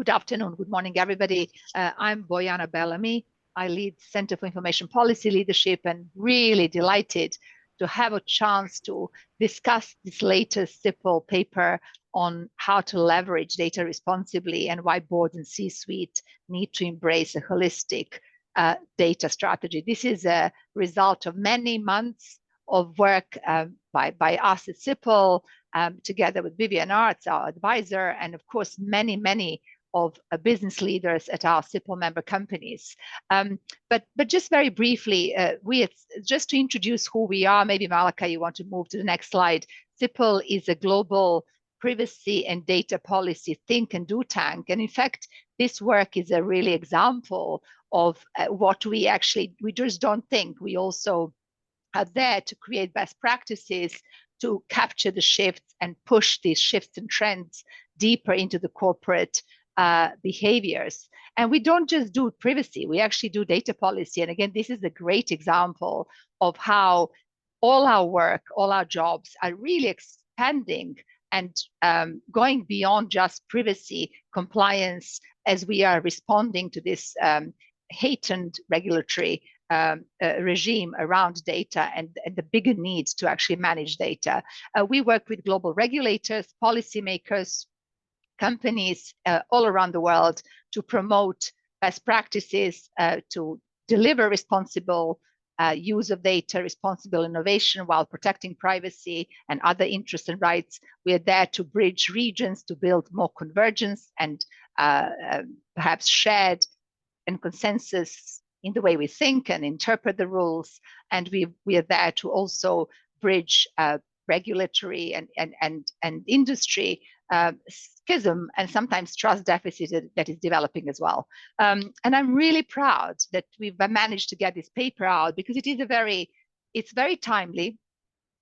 Good afternoon, good morning, everybody. I'm Boyana Bellamy. I lead Center for Information Policy Leadership and really delighted to have a chance to discuss this latest CIPL paper on how to leverage data responsibly and why boards and C-suite need to embrace a holistic data strategy. This is a result of many months of work by us at CIPL, together with Vivian Arts, our advisor, and of course, many of business leaders at our CIPL member companies. But just very briefly, just to introduce who we are, maybe Malaka, you want to move to the next slide. CIPL is a global privacy and data policy think and do tank. And in fact, this work is a really example of what we just don't think. We also are there to create best practices to capture the shifts and push these shifts and trends deeper into the corporate behaviors. And we don't just do privacy, we actually do data policy. And again, this is a great example of how all our work, all our jobs are really expanding and going beyond just privacy compliance as we are responding to this heightened regulatory regime around data and the bigger need to actually manage data. We work with global regulators, policymakers, companies all around the world to promote best practices, to deliver responsible use of data, responsible innovation while protecting privacy and other interests and rights. We are there to bridge regions, to build more convergence and perhaps shared and consensus in the way we think and interpret the rules. And we are there to also bridge regulatory and industry schism and sometimes trust deficit that is developing as well. And I'm really proud that we've managed to get this paper out because it's very timely,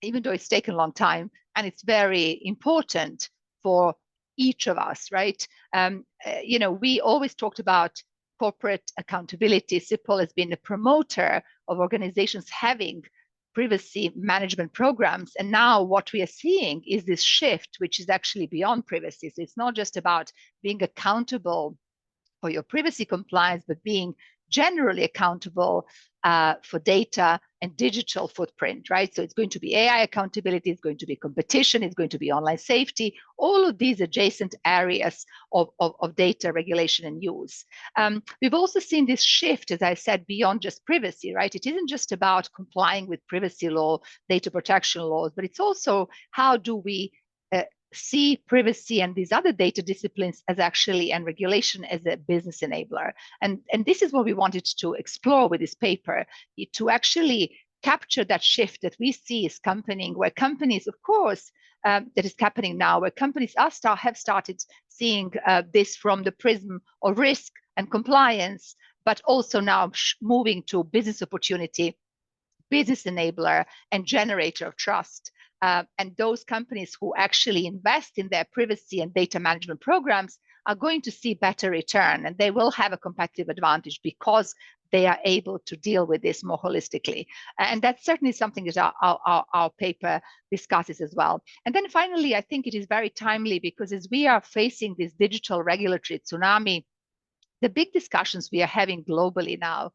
even though it's taken a long time, and it's very important for each of us, right? We always talked about corporate accountability. CIPL has been a promoter of organizations having privacy management programs. And now what we are seeing is this shift, which is actually beyond privacy. So it's not just about being accountable for your privacy compliance, but being generally accountable for data and digital footprint, right? So it's going to be AI accountability, it's going to be competition, it's going to be online safety, all of these adjacent areas of data regulation and use. We've also seen this shift, as I said, beyond just privacy, right? It isn't just about complying with privacy law, data protection laws, but it's also how do we see privacy and these other data disciplines as actually, and regulation as a business enabler. And this is what we wanted to explore with this paper, to actually capture that shift that we see is happening, where companies, of course, that is happening now, where companies have started seeing this from the prism of risk and compliance, but also now moving to business opportunity, business enabler, and generator of trust. And those companies who actually invest in their privacy and data management programs are going to see better return, and they will have a competitive advantage because they are able to deal with this more holistically. And that's certainly something that our paper discusses as well. And then finally, I think it is very timely because as we are facing this digital regulatory tsunami, the big discussions we are having globally now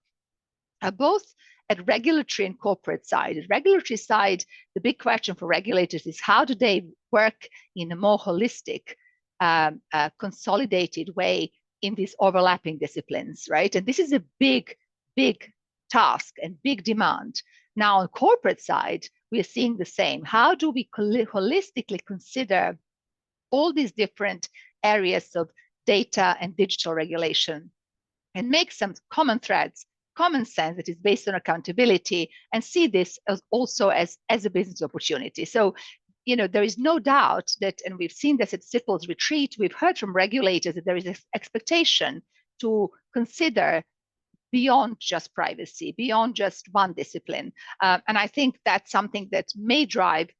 are both at regulatory and corporate side. At regulatory side, the big question for regulators is how do they work in a more holistic, consolidated way in these overlapping disciplines, right? And this is a big task and big demand. Now, on corporate side, we are seeing the same. How do we holistically consider all these different areas of data and digital regulation and make some common threads, common sense that is based on accountability, and see this as also as a business opportunity. So, there is no doubt that, and we've seen this at CIPL's retreat, we've heard from regulators that there is an expectation to consider beyond just privacy, beyond just one discipline. And I think that's something that may drive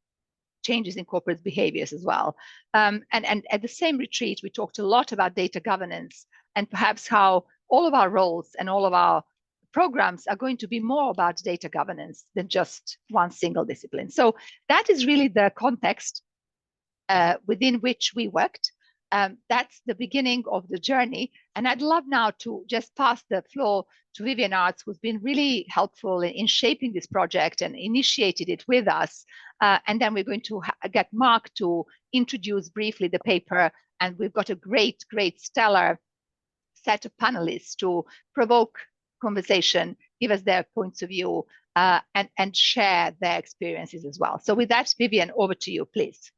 changes in corporate behaviors as well. And at the same retreat, we talked a lot about data governance and perhaps how all of our roles and all of our programs are going to be more about data governance than just one single discipline. So that is really the context within which we worked. that's the beginning of the journey. And I'd love now to just pass the floor to Vivian Arts, who's been really helpful in shaping this project and initiated it with us. And then we're going to get Mark to introduce briefly the paper. And we've got a great, stellar set of panelists to provoke conversation, give us their points of view, and share their experiences as well. So with that, Vivian, over to you, please.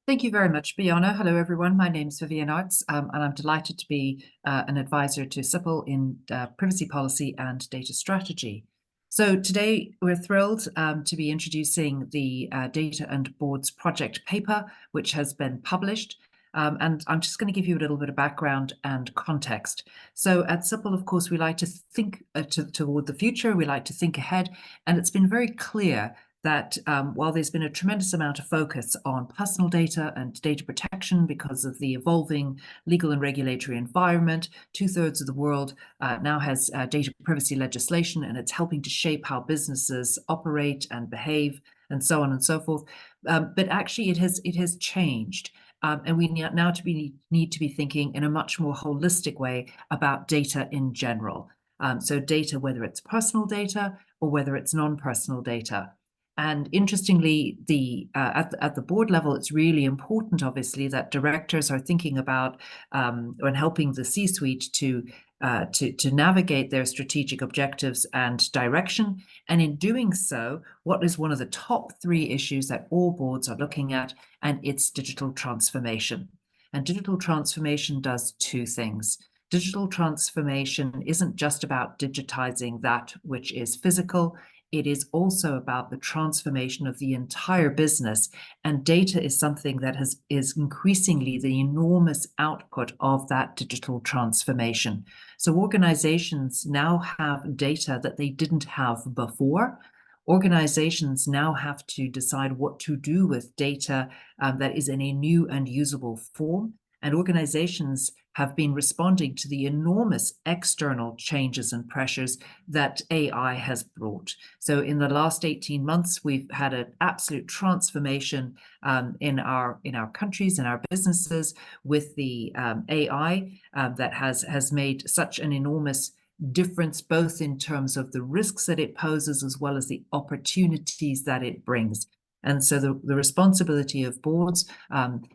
Thank you very much, Bojana. Hello, everyone. My name is Vivian Arts, and I'm delighted to be an advisor to CIPL in privacy policy and data strategy. So today we're thrilled to be introducing the Data and Boards project paper, which has been published. And I'm just going to give you a little bit of background and context. So at CIPL, of course, we like to think toward the future. We like to think ahead. And it's been very clear that while there's been a tremendous amount of focus on personal data and data protection because of the evolving legal and regulatory environment, 2/3 of the world now has data privacy legislation, and it's helping to shape how businesses operate and behave and so on and so forth. But actually, it has changed. And we now need to be thinking in a much more holistic way about data in general. So data, whether it's personal data or whether it's non-personal data. And interestingly, at the board level, it's really important, obviously, that directors are thinking about and helping the C-suite to navigate their strategic objectives and direction. And in doing so, what is one of the top 3 issues that all boards are looking at, and it's digital transformation. And digital transformation does 2 things. Digital transformation isn't just about digitizing that which is physical. It is also about the transformation of the entire business. And data is something that is increasingly the enormous output of that digital transformation. So organizations now have data that they didn't have before. Organizations now have to decide what to do with data that is in a new and usable form. And organizations have been responding to the enormous external changes and pressures that AI has brought. So in the last 18 months, we've had an absolute transformation in our countries, in our businesses, with the AI that has made such an enormous difference, both in terms of the risks that it poses as well as the opportunities that it brings. And so the responsibility of boards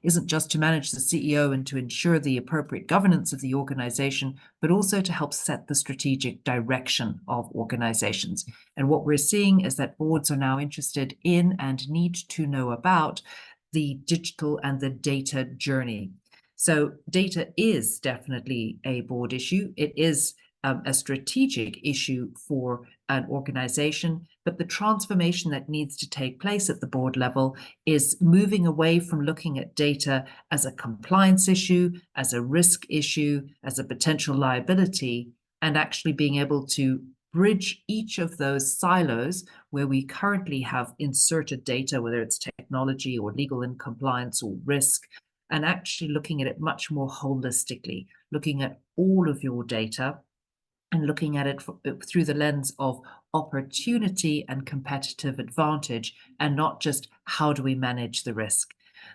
isn't just to manage the CEO and to ensure the appropriate governance of the organization, but also to help set the strategic direction of organizations. And what we're seeing is that boards are now interested in and need to know about the digital and the data journey. So data is definitely a board issue. It is a strategic issue for an organization, but the transformation that needs to take place at the board level is moving away from looking at data as a compliance issue, as a risk issue, as a potential liability, and actually being able to bridge each of those silos where we currently have inserted data, whether it's technology or legal and compliance or risk, and actually looking at it much more holistically, looking at all of your data and looking at it through the lens of opportunity and competitive advantage, and not just how do we manage the risk.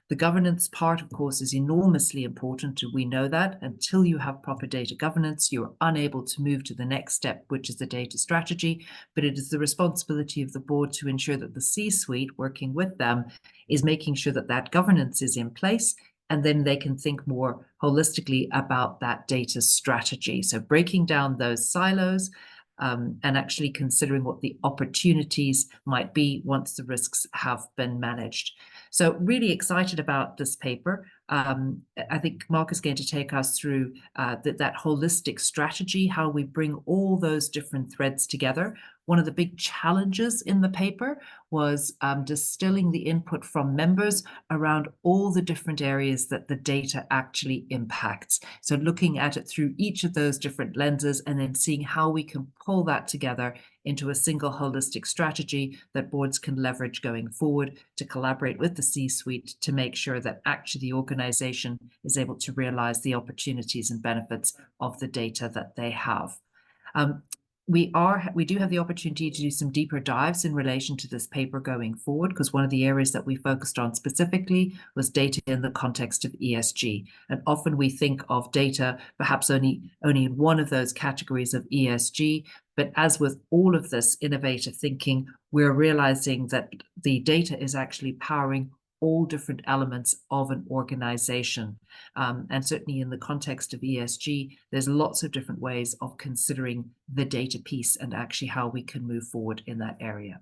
The governance part, of course, is enormously important. We know that until you have proper data governance, you're unable to move to the next step, which is the data strategy. But it is the responsibility of the board to ensure that the C-suite, working with them, is making sure that that governance is in place, and then they can think more holistically about that data strategy. So breaking down those silos and actually considering what the opportunities might be once the risks have been managed. So really excited about this paper. I think Mark is going to take us through that holistic strategy, how we bring all those different threads together. One of the big challenges in the paper was distilling the input from members around all the different areas that the data actually impacts. So looking at it through each of those different lenses and then seeing how we can pull that together into a single holistic strategy that boards can leverage going forward to collaborate with the C-suite to make sure that actually the organization is able to realize the opportunities and benefits of the data that they have. we do have the opportunity to do some deeper dives in relation to this paper going forward, because one of the areas that we focused on specifically was data in the context of ESG. And often we think of data perhaps only in one of those categories of ESG. But as with all of this innovative thinking, we're realizing that the data is actually powering all different elements of an organization. And certainly in the context of ESG, there's lots of different ways of considering the data piece and actually how we can move forward in that area.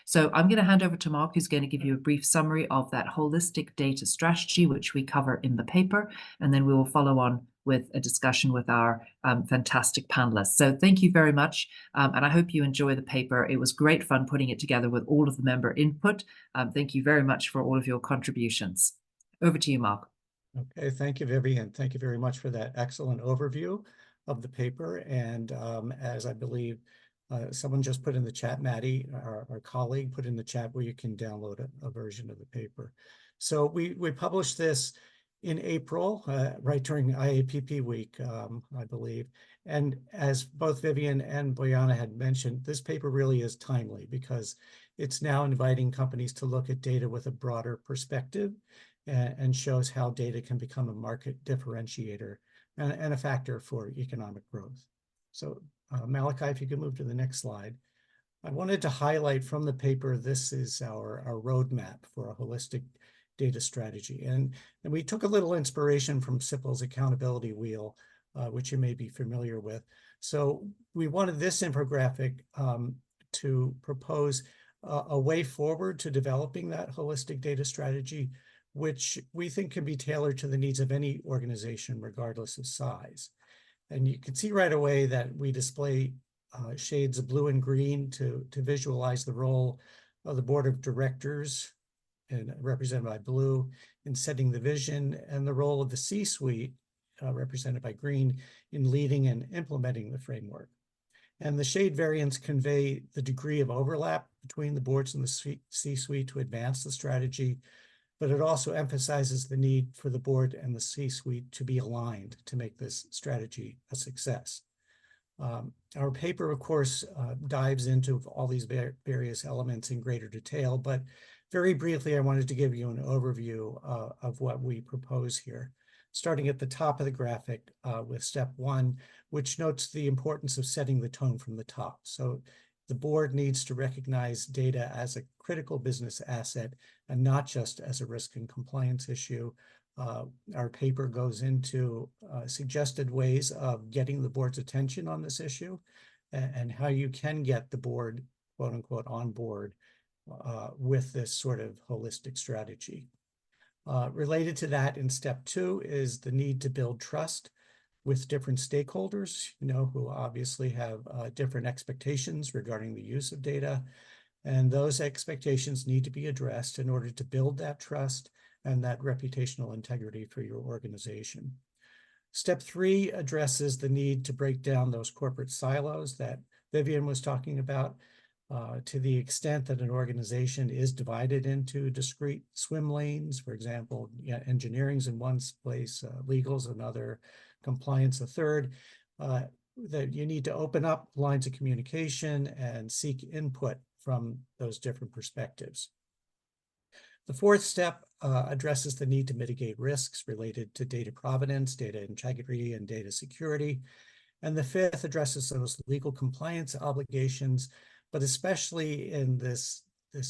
So I'm going to hand over to Mark, who's going to give you a brief summary of that holistic data strategy, which we cover in the paper, and then we will follow on with a discussion with our fantastic panelists. So thank you very much, and I hope you enjoy the paper. It was great fun putting it together with all of the member input. Thank you very much for all of your contributions. Over to you, Mark. Okay, thank you, Vivian. Thank you very much for that excellent overview of the paper. And as I believe someone just put in the chat, Maddie, our colleague, put in the chat where you can download a version of the paper. So we published this in April, right during IAPP week, I believe. And as both Vivian and Bojana had mentioned, this paper really is timely because it's now inviting companies to look at data with a broader perspective and shows how data can become a market differentiator and a factor for economic growth. So Malachi, if you could move to the next slide. I wanted to highlight from the paper, this is our roadmap for a holistic data strategy. And we took a little inspiration from CIPL's accountability wheel, which you may be familiar with. So we wanted this infographic to propose a way forward to developing that holistic data strategy, which we think can be tailored to the needs of any organization, regardless of size. And you can see right away that we display shades of blue and green to visualize the role of the board of directors, and represented by blue, in setting the vision, and the role of the C-suite, represented by green, in leading and implementing the framework. And the shade variants convey the degree of overlap between the boards and the C-suite to advance the strategy, but it also emphasizes the need for the board and the C-suite to be aligned to make this strategy a success. Our paper, of course, dives into all these various elements in greater detail, but very briefly, I wanted to give you an overview of what we propose here, starting at the top of the graphic with step 1, which notes the importance of setting the tone from the top. So the board needs to recognize data as a critical business asset and not just as a risk and compliance issue. Our paper goes into suggested ways of getting the board's attention on this issue and how you can get the board, quote unquote, on board with this sort of holistic strategy. Related to that in step 2 is the need to build trust with different stakeholders, who obviously have different expectations regarding the use of data. And those expectations need to be addressed in order to build that trust and that reputational integrity for your organization. Step 3 addresses the need to break down those corporate silos that Vivian was talking about, to the extent that an organization is divided into discrete swim lanes. For example, engineering's in one place, legal's another, compliance a third, that you need to open up lines of communication and seek input from those different perspectives. The 4th step addresses the need to mitigate risks related to data provenance, data integrity, and data security. And the 5th addresses those legal compliance obligations, but especially in this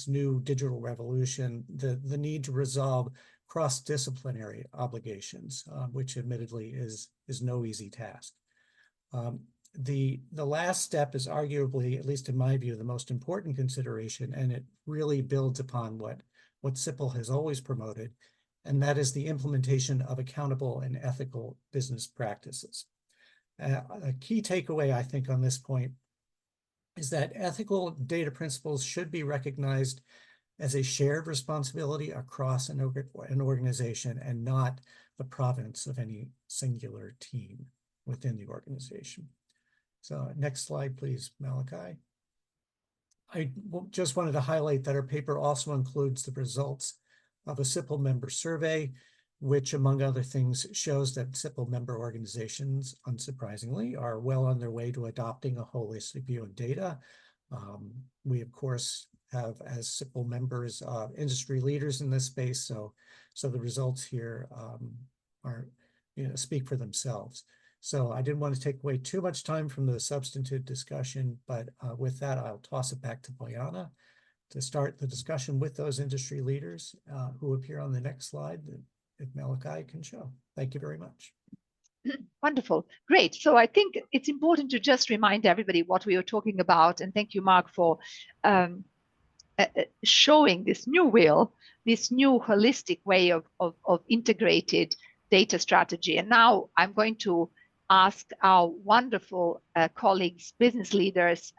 new digital revolution, the need to resolve cross-disciplinary obligations, which admittedly is no easy task. The last step is arguably, at least in my view, the most important consideration, and it really builds upon what CIPL has always promoted, and that is the implementation of accountable and ethical business practices. A key takeaway, I think, on this point is that ethical data principles should be recognized as a shared responsibility across an organization and not the province of any singular team within the organization. So next slide, please, Malachi. I just wanted to highlight that our paper also includes the results of a CIPL member survey which, among other things, shows that CIPL member organizations, unsurprisingly, are well on their way to adopting a holistic view of data. We, of course, have, as CIPL members, industry leaders in this space, so the results here are, speak for themselves. So I didn't want to take away too much time from the substantive discussion, but with that, I'll toss it back to Bojana to start the discussion with those industry leaders who appear on the next slide, if Malachi can show. Thank you very much. Wonderful. Great. So I think it's important to just remind everybody what we were talking about. And thank you, Mark, for showing this new wheel, this new holistic way of integrated data strategy. And now I'm going to ask our wonderful colleagues, business leaders,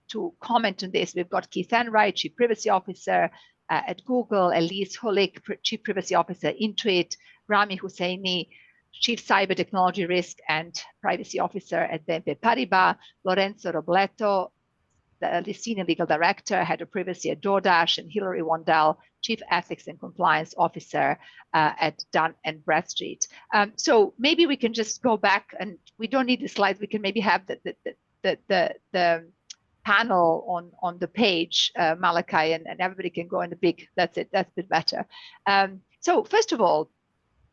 to comment on this. We've got Keith Enright, Chief Privacy Officer at Google, Elise Hulick, Chief Privacy Officer, Intuit, Rami Husseini, Chief Cyber Technology Risk and Privacy Officer at BNP Paribas, Lorenzo Robleto, the Senior Legal Director, Head of Privacy at DoorDash, and Hilary Wandel, Chief Ethics and Compliance Officer at Dun & Bradstreet. So maybe we can just go back, and we don't need the slides. We can maybe have the panel on the page, Malachi, and everybody can go in the big. That's it. That's a bit better. So first of all,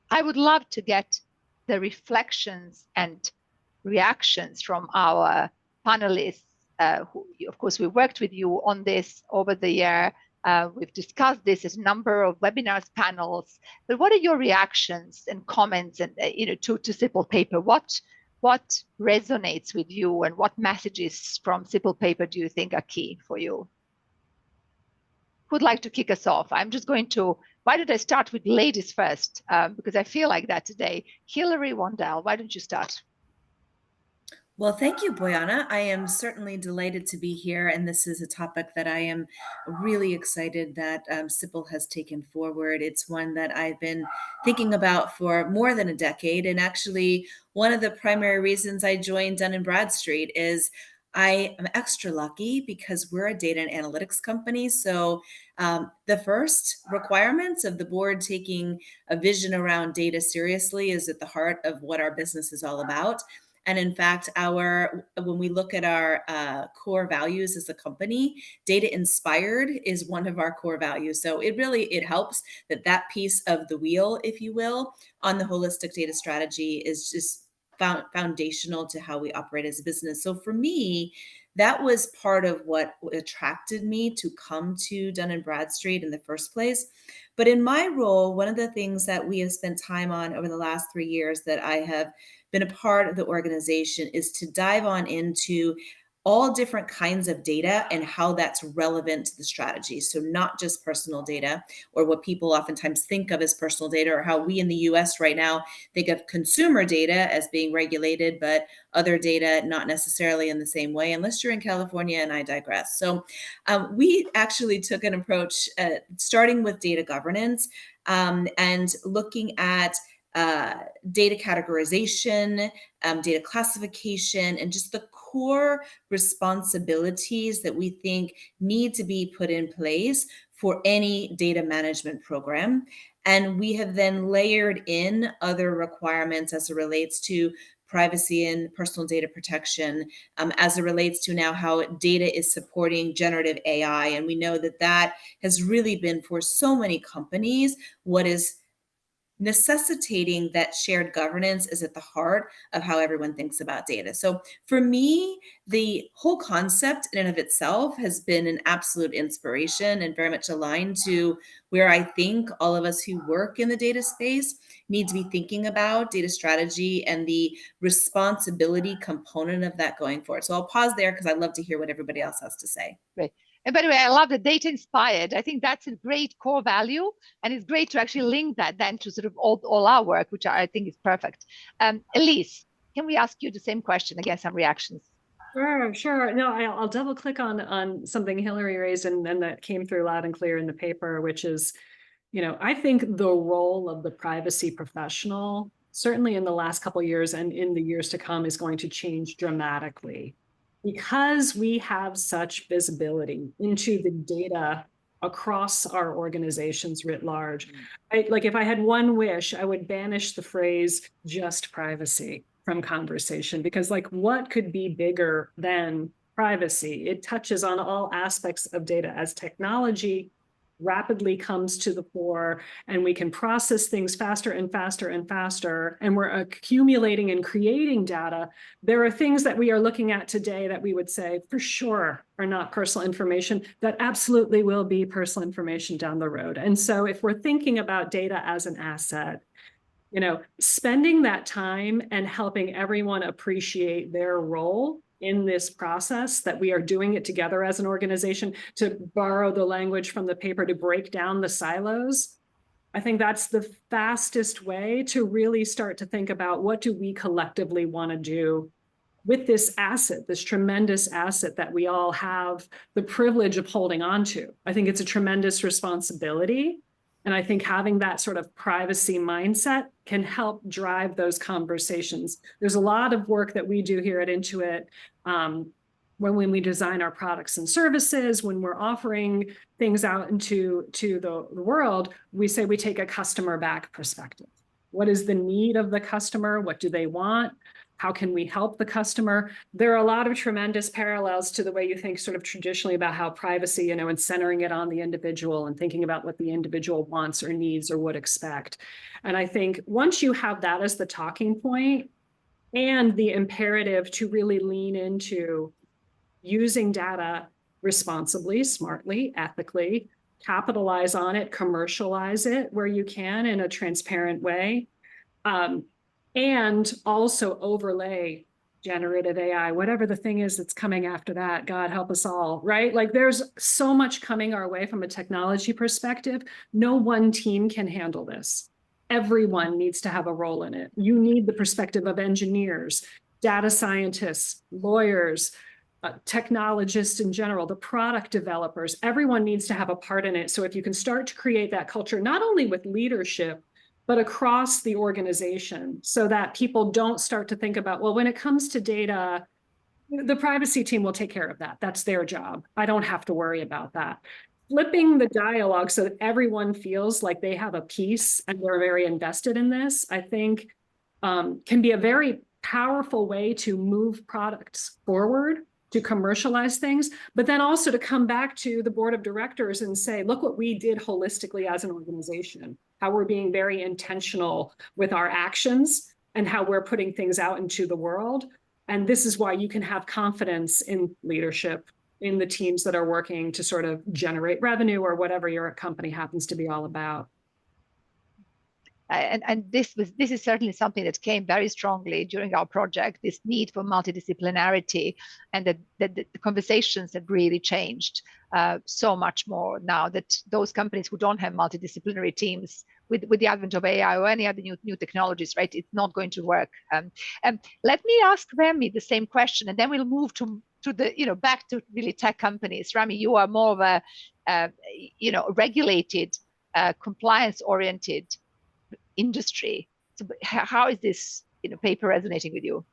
I would love to get the reflections and reactions from our panelists. Who, of course, we worked with you on this over the year. We've discussed this as a number of webinars, panels. But what are your reactions and comments, and to CIPL paper? What resonates with you, and what messages from CIPL paper do you think are key for you? Who'd like to kick us off? I'm just going to. Why don't I start with ladies first? Because I feel like that today. Hilary Wandel, why don't you start? Well, thank you, Bojana. I am certainly delighted to be here, and this is a topic that I am really excited that CIPL has taken forward. It's one that I've been thinking about for more than a decade, and actually one of the primary reasons I joined Dun & Bradstreet is I am extra lucky because we're a data and analytics company. So the first requirements of the board taking a vision around data seriously is at the heart of what our business is all about. And in fact, when we look at our core values as a company, data inspired is one of our core values. So it helps that piece of the wheel, if you will, on the holistic data strategy is just foundational to how we operate as a business. So for me, that was part of what attracted me to come to Dun & Bradstreet in the first place. But in my role, one of the things that we have spent time on over the last 3 years that I have been a part of the organization is to dive on into all different kinds of data and how that's relevant to the strategy. So not just personal data, or what people oftentimes think of as personal data, or how we in the US right now think of consumer data as being regulated, but other data not necessarily in the same way, unless you're in California, and I digress. So we actually took an approach starting with data governance and looking at data categorization, data classification, and just the core responsibilities that we think need to be put in place for any data management program. And we have then layered in other requirements as it relates to privacy and personal data protection, as it relates to now how data is supporting generative AI. And we know that has really been, for so many companies, what is necessitating that shared governance is at the heart of how everyone thinks about data. So for me, the whole concept in and of itself has been an absolute inspiration and very much aligned to where I think all of us who work in the data space need to be thinking about data strategy and the responsibility component of that going forward. So I'll pause there because I'd love to hear what everybody else has to say. Great. And by the way, I love the data inspired. I think that's a great core value, and it's great to actually link that then to sort of all our work, which I think is perfect. Elise, can we ask you the same question again, some reactions? Sure. No, I'll double click on something Hilary raised and that came through loud and clear in the paper, which is, I think the role of the privacy professional, certainly in the last couple of years and in the years to come, is going to change dramatically. Because we have such visibility into the data across our organizations writ large. Like if I had one wish, I would banish the phrase just privacy from conversation, because like what could be bigger than privacy? It touches on all aspects of data as technology rapidly comes to the fore, and we can process things faster and faster and faster, and we're accumulating and creating data. There are things that we are looking at today that we would say for sure are not personal information that absolutely will be personal information down the road. And so if we're thinking about data as an asset, you know, spending that time and helping everyone appreciate their role in this process, that we are doing it together as an organization, to borrow the language from the paper, to break down the silos. I think that's the fastest way to really start to think about what do we collectively want to do with this asset, this tremendous asset that we all have the privilege of holding on to. I think it's a tremendous responsibility. And I think having that sort of privacy mindset can help drive those conversations. There's a lot of work that we do here at Intuit when we design our products and services, when we're offering things out into the world, we say we take a customer back perspective. What is the need of the customer? What do they want? How can we help the customer? There are a lot of tremendous parallels to the way you think sort of traditionally about how privacy, you know, and centering it on the individual and thinking about what the individual wants or needs or would expect. And I think once you have that as the talking point and the imperative to really lean into using data responsibly, smartly, ethically, capitalize on it, commercialize it where you can in a transparent way, and also overlay generative AI, whatever the thing is that's coming after that, God help us all, right? Like there's so much coming our way from a technology perspective. No one team can handle this. Everyone needs to have a role in it. You need the perspective of engineers, data scientists, lawyers, technologists in general, the product developers. Everyone needs to have a part in it. So if you can start to create that culture, not only with leadership, but across the organization, so that people don't start to think about, well, when it comes to data, the privacy team will take care of that. That's their job. I don't have to worry about that. Flipping the dialogue so that everyone feels like they have a piece and they're very invested in this, I think can be a very powerful way to move products forward, to commercialize things, but then also to come back to the board of directors and say, look what we did holistically as an organization, how we're being very intentional with our actions and how we're putting things out into the world. And this is why you can have confidence in leadership, in the teams that are working to sort of generate revenue or whatever your company happens to be all about. And this is certainly something that came very strongly during our project, this need for multidisciplinarity, and that the conversations have really changed so much more now, that those companies who don't have multidisciplinary teams with the advent of AI or any other new technologies, right, it's not going to work. Let me ask Remy the same question, and then we'll move to the, you know, back to really tech companies. Remy, you are more of a you know, regulated, compliance-oriented industry. So how is this, you know, paper resonating with you?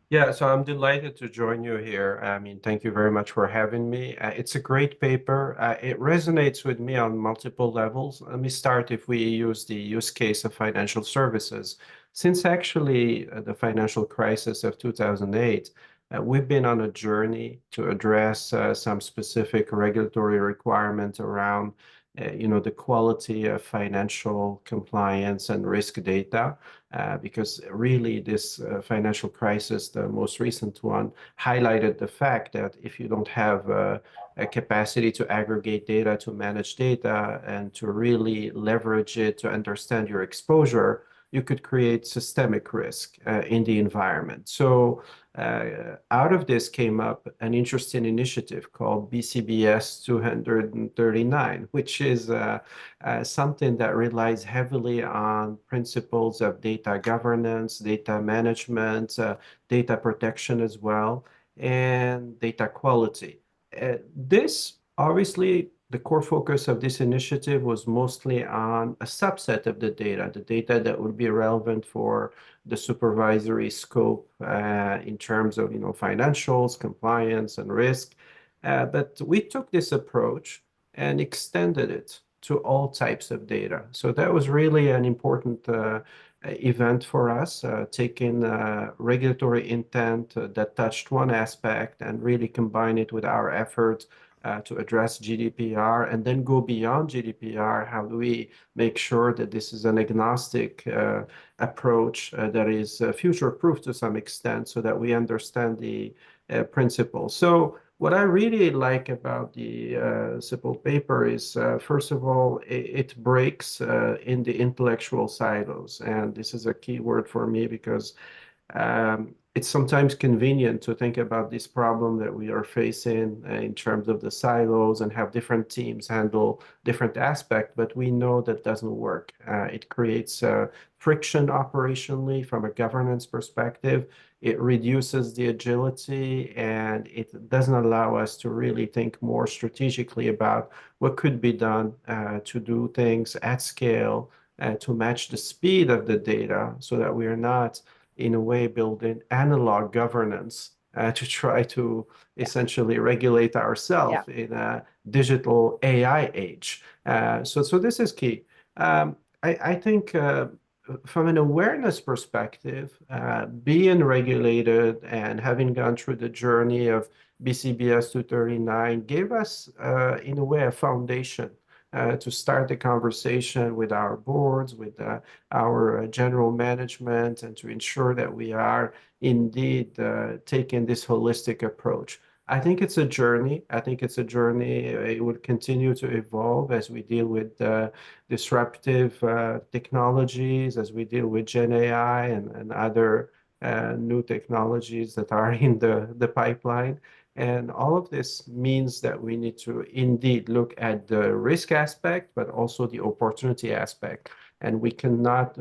Yeah, so I'm delighted to join you here. I mean, thank you very much for having me. It's a great paper. It resonates with me on multiple levels. Let me start if we use the use case of financial services. Since actually the financial crisis of 2008, we've been on a journey to address some specific regulatory requirements around you know, the quality of financial compliance and risk data, because really this financial crisis, the most recent one, highlighted the fact that if you don't have a capacity to aggregate data, to manage data, and to really leverage it to understand your exposure, you could create systemic risk in the environment. So out of this came up an interesting initiative called BCBS 239, which is something that relies heavily on principles of data governance, data management, data protection as well, and data quality. This obviously, the core focus of this initiative was mostly on a subset of the data that would be relevant for the supervisory scope in terms of, you know, financials, compliance, and risk. But we took this approach and extended it to all types of data. So that was really an important event for us, taking regulatory intent that touched one aspect and really combine it with our efforts to address GDPR, and then go beyond GDPR. How do we make sure that this is an agnostic approach that is future-proof to some extent, so that we understand the principles? So what I really like about the CIPL paper is, first of all, it breaks in the intellectual silos. And this is a key word for me, because it's sometimes convenient to think about this problem that we are facing in terms of the silos and have different teams handle different aspects, but we know that doesn't work. It creates friction operationally from a governance perspective. It reduces the agility, and it doesn't allow us to really think more strategically about what could be done to do things at scale, to match the speed of the data, so that we are not in a way building analog governance to try to essentially regulate ourselves in a digital AI age. So this is key. I think from an awareness perspective, being regulated and having gone through the journey of BCBS 239 gave us, in a way, a foundation to start the conversation with our boards, with our general management, and to ensure that we are indeed taking this holistic approach. I think it's a journey. I think it's a journey. It will continue to evolve as we deal with disruptive technologies, as we deal with Gen AI and other new technologies that are in the pipeline. And all of this means that we need to indeed look at the risk aspect, but also the opportunity aspect. And we cannot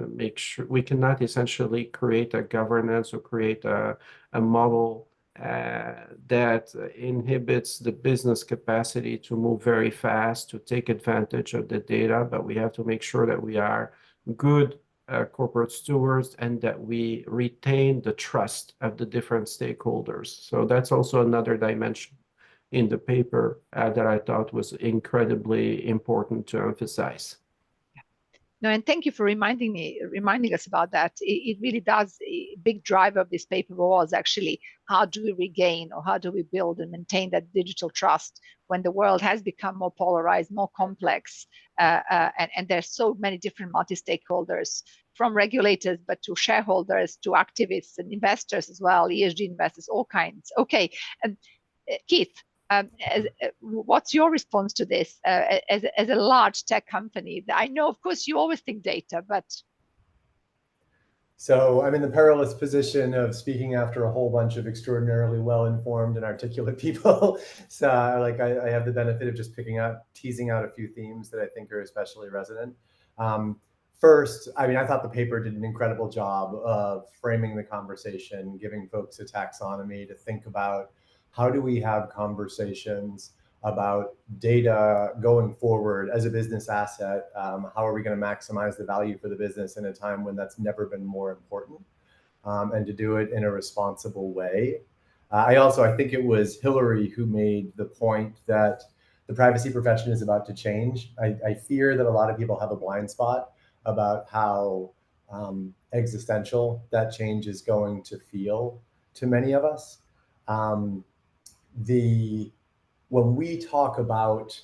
essentially create a governance or create a model that inhibits the business capacity to move very fast, to take advantage of the data. But we have to make sure that we are good corporate stewards, and that we retain the trust of the different stakeholders. So that's also another dimension in the paper that I thought was incredibly important to emphasize. No, and thank you for reminding us about that. It really does. A big driver of this paper was actually, how do we regain, or how do we build and maintain that digital trust when the world has become more polarized, more complex, and there's so many different multi-stakeholders, from regulators, but to shareholders, to activists and investors as well, ESG investors, all kinds. Okay, Keith, what's your response to this as a large tech company? I know, of course, you always think data, but... So I'm in the perilous position of speaking after a whole bunch of extraordinarily well-informed and articulate people. So I have the benefit of just teasing out a few themes that I think are especially resonant. First, I thought the paper did an incredible job of framing the conversation, giving folks a taxonomy to think about how do we have conversations about data going forward as a business asset. How are we going to maximize the value for the business in a time when that's never been more important, and to do it in a responsible way. I think it was Hillary who made the point that the privacy profession is about to change. I fear that a lot of people have a blind spot about how existential that change is going to feel to many of us. When we talk about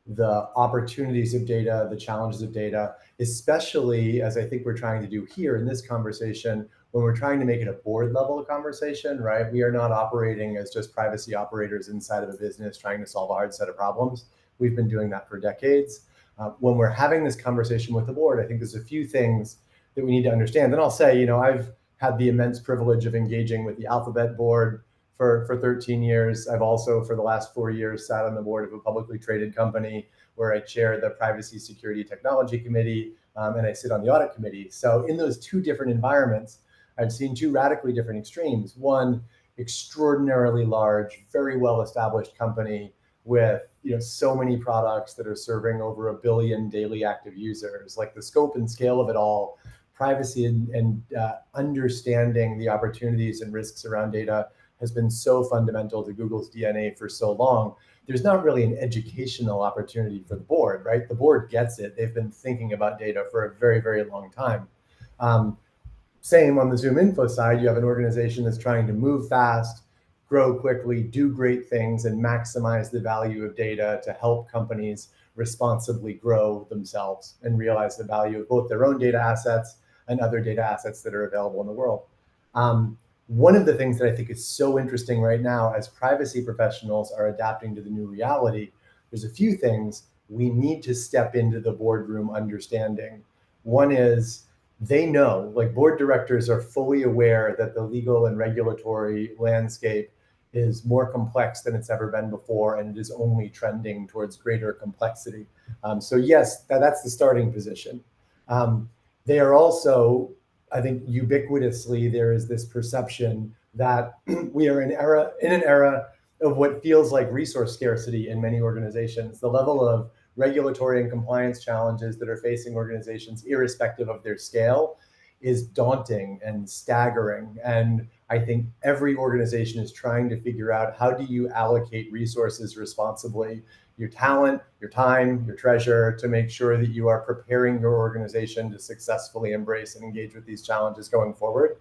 the opportunities of data, the challenges of data, especially as I think we're trying to do here in this conversation, when we're trying to make it a board level conversation, right? We are not operating as just privacy operators inside of a business trying to solve a hard set of problems. We've been doing that for decades. When we're having this conversation with the board, I think there's a few things that we need to understand. And I'll say, I've had the immense privilege of engaging with the Alphabet board for 13 years. I've also, for the last 4 years, sat on the board of a publicly traded company where I chair the Privacy Security Technology Committee, and I sit on the Audit Committee. So in those two different environments, I've seen two radically different extremes. One, extraordinarily large, very well-established company with so many products that are serving over 1 billion daily active users. Like, the scope and scale of it all, privacy and understanding the opportunities and risks around data has been so fundamental to Google's DNA for so long there's not really an educational opportunity for the board, right? The board gets it. They've been thinking about data for a very, very long time. Same on the Zoom Info side, you have an organization that's trying to move fast, grow quickly, do great things, and maximize the value of data to help companies responsibly grow themselves and realize the value of both their own data assets and other data assets that are available in the world. One of the things that I think is so interesting right now as privacy professionals are adapting to the new reality, there's a few things we need to step into the boardroom understanding. One is they know, like board directors are fully aware that the legal and regulatory landscape is more complex than it's ever been before, and it is only trending towards greater complexity. So yes, that's the starting position. They are also, I think ubiquitously, there is this perception that we are in an era of what feels like resource scarcity in many organizations. The level of regulatory and compliance challenges that are facing organizations, irrespective of their scale, is daunting and staggering. And I think every organization is trying to figure out, how do you allocate resources responsibly, your talent, your time, your treasure, to make sure that you are preparing your organization to successfully embrace and engage with these challenges going forward.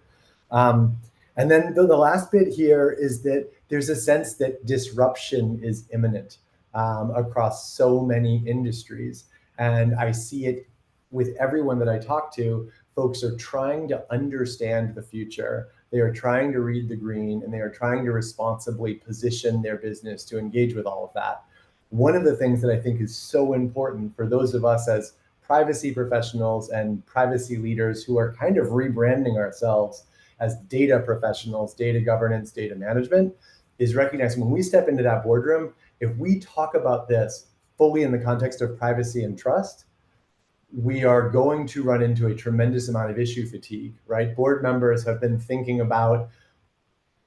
And then the last bit here is that there's a sense that disruption is imminent across so many industries. And I see it with everyone that I talk to. Folks are trying to understand the future. They are trying to read the green, and they are trying to responsibly position their business to engage with all of that. One of the things that I think is so important for those of us as privacy professionals and privacy leaders who are kind of rebranding ourselves as data professionals, data governance, data management, is recognizing when we step into that boardroom, if we talk about this fully in the context of privacy and trust, we are going to run into a tremendous amount of issue fatigue, right? Board members have been thinking about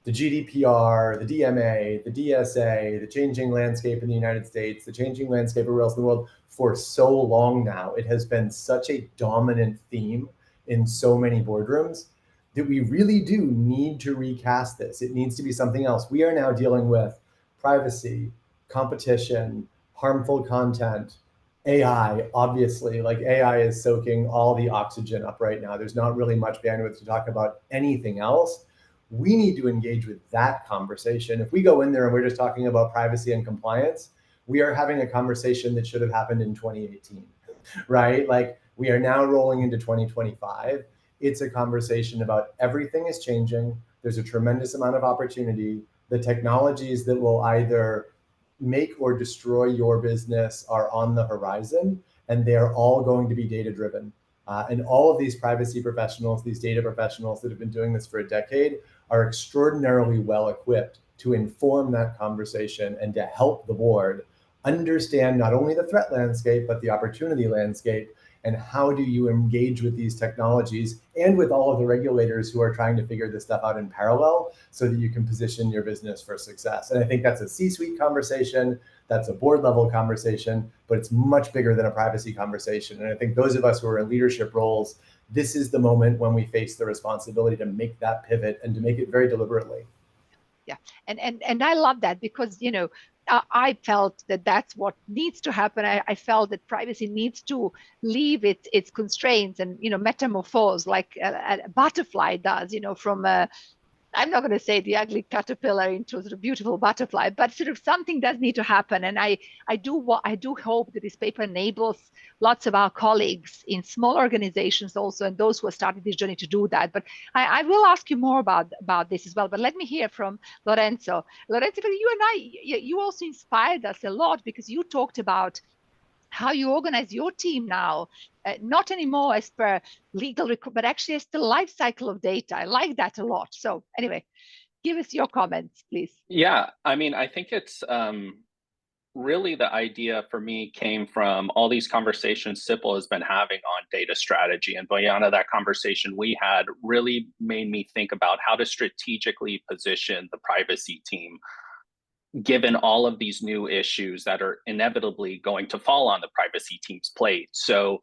the GDPR, the DMA, the DSA, the changing landscape in the United States, the changing landscape everywhere else in the world for so long now. It has been such a dominant theme in so many boardrooms that we really do need to recast this. It needs to be something else. We are now dealing with privacy, competition, harmful content, AI, obviously. Like AI is soaking all the oxygen up right now. There's not really much bandwidth to talk about anything else. We need to engage with that conversation. If we go in there and we're just talking about privacy and compliance, we are having a conversation that should have happened in 2018, right? Like, we are now rolling into 2025. It's a conversation about everything is changing. There's a tremendous amount of opportunity. The technologies that will either make or destroy your business are on the horizon, and they're all going to be data-driven. And all of these privacy professionals, these data professionals that have been doing this for a decade, are extraordinarily well equipped to inform that conversation and to help the board understand not only the threat landscape, but the opportunity landscape, and how do you engage with these technologies and with all of the regulators who are trying to figure this stuff out in parallel so that you can position your business for success. And I think that's a C-suite conversation, that's a board level conversation, but it's much bigger than a privacy conversation. And I think those of us who are in leadership roles, this is the moment when we face the responsibility to make that pivot and to make it very deliberately. Yeah, and I love that, because, you know, I felt that that's what needs to happen. I felt that privacy needs to leave its constraints and, you know, metamorphose like a butterfly does, you know, from a, I'm not going to say the ugly caterpillar into sort of beautiful butterfly, but sort of something does need to happen. And I do hope that this paper enables lots of our colleagues in small organizations also, and those who have started this journey, to do that. But I will ask you more about this as well. But let me hear from Lorenzo. Lorenzo, you and you also inspired us a lot, because you talked about how you organize your team now, not anymore as per legal but actually as the life cycle of data. I like that a lot. So anyway, give us your comments, please. Yeah, I mean, I think it's really, the idea for me came from all these conversations CIPL has been having on data strategy. And Bojana, that conversation we had really made me think about how to strategically position the privacy team, given all of these new issues that are inevitably going to fall on the privacy team's plate. So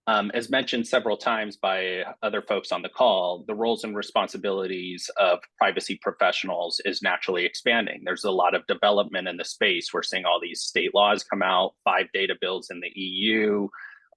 As mentioned several times by other folks on the call, the roles and responsibilities of privacy professionals is naturally expanding. There's a lot of development in the space. We're seeing all these state laws come out, 5 data bills in the EU,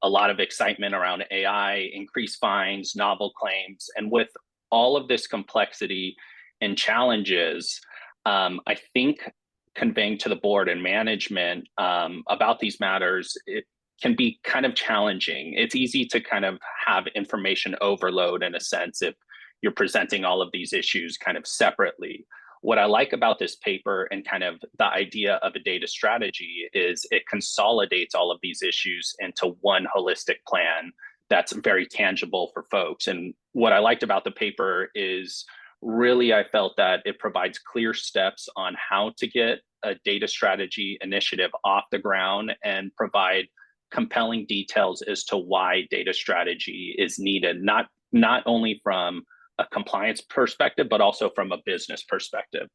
a lot of excitement around AI, increased fines, novel claims. And with all of this complexity and challenges, I think conveying to the board and management about these matters, it can be kind of challenging. It's easy to kind of have information overload in a sense if you're presenting all of these issues kind of separately. What I like about this paper and kind of the idea of a data strategy is it consolidates all of these issues into one holistic plan that's very tangible for folks. And what I liked about the paper is really I felt that it provides clear steps on how to get a data strategy initiative off the ground and provide compelling details as to why data strategy is needed, not only from a compliance perspective, but also from a business perspective.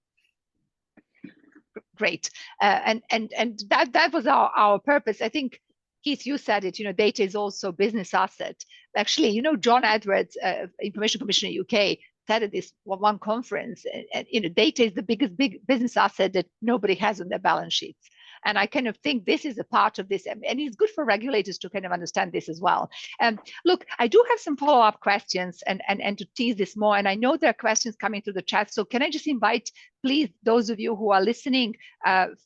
Great. And that was our purpose. I think, Keith, you said it, data is also business asset. Actually, John Edwards, Information Commissioner UK, said at this one conference, and data is the biggest business asset that nobody has on their balance sheets. And I kind of think this is a part of this, and it's good for regulators to kind of understand this as well. Look, I do have some follow-up questions and to tease this more, and I know there are questions coming through the chat. So can I just invite, please, those of you who are listening,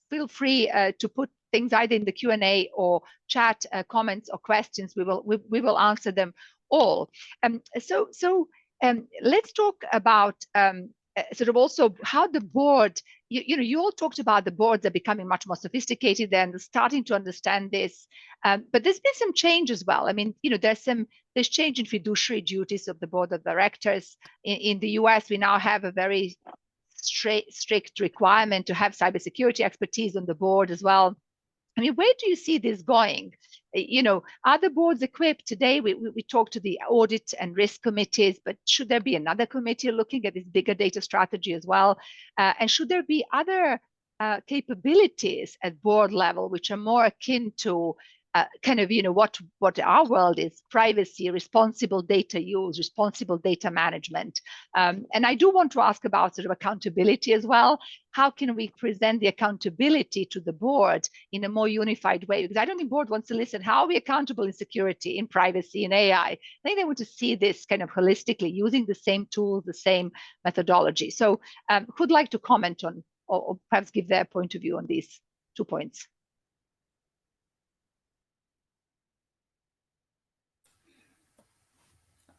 feel free to put things either in the Q&A or chat comments or questions. We will answer them all. Let's talk about sort of also how the board, you all talked about the boards are becoming much more sophisticated and starting to understand this, but there's been some change as well. I mean, there's change in fiduciary duties of the board of directors. In the US, we now have a very strict requirement to have cybersecurity expertise on the board as well. I mean, where do you see this going? Are the boards equipped today? We talk to the audit and risk committees, but should there be another committee looking at this bigger data strategy as well? And should there be other capabilities at board level which are more akin to kind of, what our world is: privacy, responsible data use, responsible data management. And I do want to ask about sort of accountability as well. How can we present the accountability to the board in a more unified way? Because I don't think board wants to listen. How are we accountable in security, in privacy, in AI? I think they want to see this kind of holistically, using the same tools, the same methodology. So who'd like to comment on, or perhaps give their point of view on these 2 points?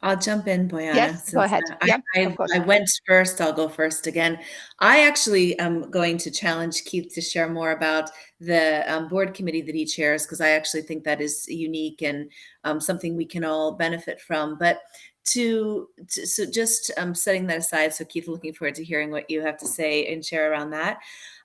I'll jump in, Boyana. Yes, go ahead. Of course. I went first. I'll go first again. I actually am going to challenge Keith to share more about the board committee that he chairs, because I actually think that is unique and something we can all benefit from. But so just setting that aside, so Keith, looking forward to hearing what you have to say and share around that.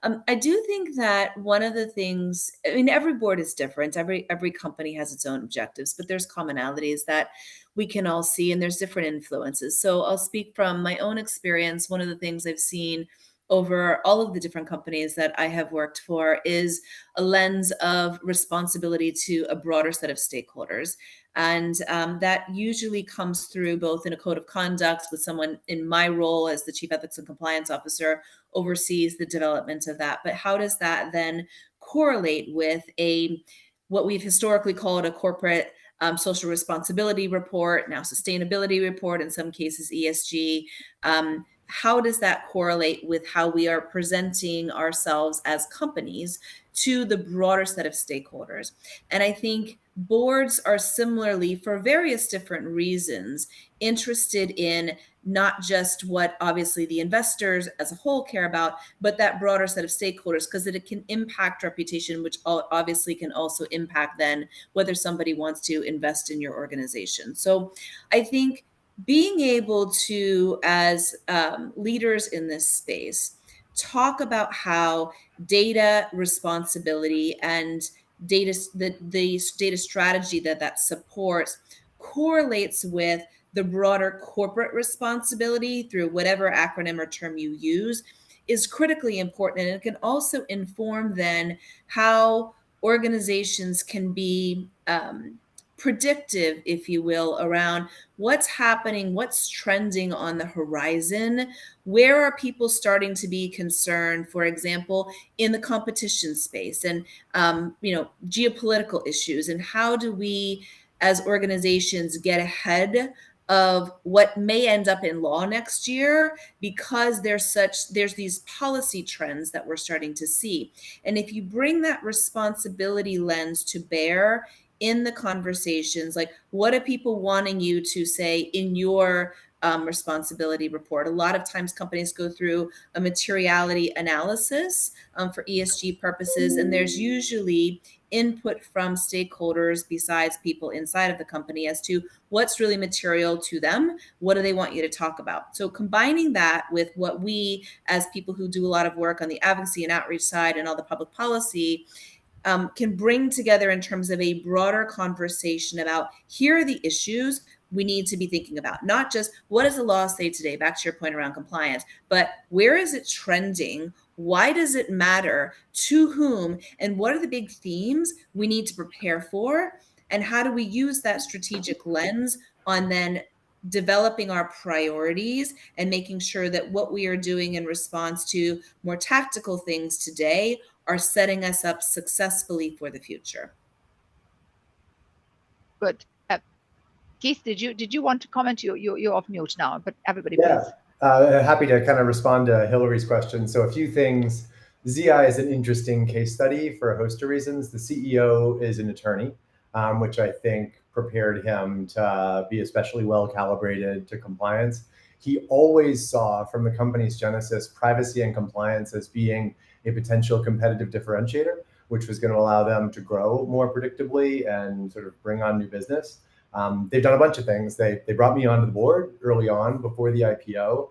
I do think that one of the things, I mean, every board is different. Every company has its own objectives, but there's commonalities that we can all see, and there's different influences. So I'll speak from my own experience. One of the things I've seen over all of the different companies that I have worked for is a lens of responsibility to a broader set of stakeholders. And that usually comes through both in a code of conduct with someone in my role as the Chief Ethics and Compliance Officer oversees the development of that. But how does that then correlate with what we've historically called a corporate social responsibility report, now sustainability report, in some cases ESG? How does that correlate with how we are presenting ourselves as companies to the broader set of stakeholders? And I think boards are similarly, for various different reasons, interested in not just what obviously the investors as a whole care about, but that broader set of stakeholders, because it can impact reputation, which obviously can also impact then whether somebody wants to invest in your organization. So I think being able to, as leaders in this space, talk about how data responsibility and the data strategy that supports correlates with the broader corporate responsibility through whatever acronym or term you use is critically important. And it can also inform then how organizations can be predictive, if you will, around what's happening, what's trending on the horizon, where are people starting to be concerned, for example, in the competition space, and geopolitical issues, and how do we as organizations get ahead of what may end up in law next year, because there's these policy trends that we're starting to see. And if you bring that responsibility lens to bear in the conversations, like what are people wanting you to say in your responsibility report? A lot of times companies go through a materiality analysis for ESG purposes, and there's usually input from stakeholders besides people inside of the company as to what's really material to them, what do they want you to talk about. So combining that with what we, as people who do a lot of work on the advocacy and outreach side and all the public policy, can bring together in terms of a broader conversation about, here are the issues we need to be thinking about. Not just what does the law say today, back to your point around compliance, but where is it trending? Why does it matter? To whom? And what are the big themes we need to prepare for? And how do we use that strategic lens on then developing our priorities and making sure that what we are doing in response to more tactical things today are setting us up successfully for the future? Good. Keith, did you want to comment? You're off mute now, but everybody, Yeah. please. Happy to kind of respond to Hillary's question. So a few things. ZI is an interesting case study for a host of reasons. The CEO is an attorney, which I think prepared him to be especially well calibrated to compliance. He always saw from the company's genesis privacy and compliance as being a potential competitive differentiator, which was going to allow them to grow more predictably and sort of bring on new business. They've done a bunch of things. They brought me onto the board early on before the IPO.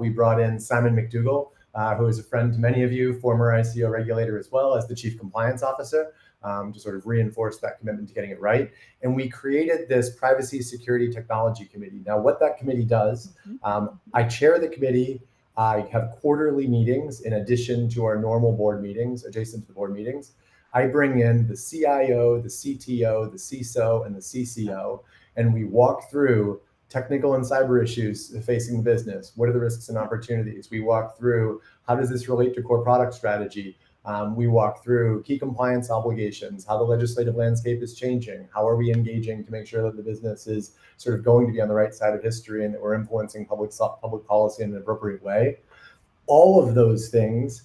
We brought in Simon McDougall, who is a friend to many of you, former ICO regulator as well, as the chief compliance officer, to sort of reinforce that commitment to getting it right. And we created this privacy, security, technology committee. Now, what that committee does, I chair the committee. I have quarterly meetings in addition to our normal board meetings, adjacent to the board meetings. I bring in the CIO, the CTO, the CISO, and the CCO, and we walk through technical and cyber issues facing the business. What are the risks and opportunities? We walk through how does this relate to core product strategy? We walk through key compliance obligations, how the legislative landscape is changing, how are we engaging to make sure that the business is sort of going to be on the right side of history and that we're influencing public policy in an appropriate way. All of those things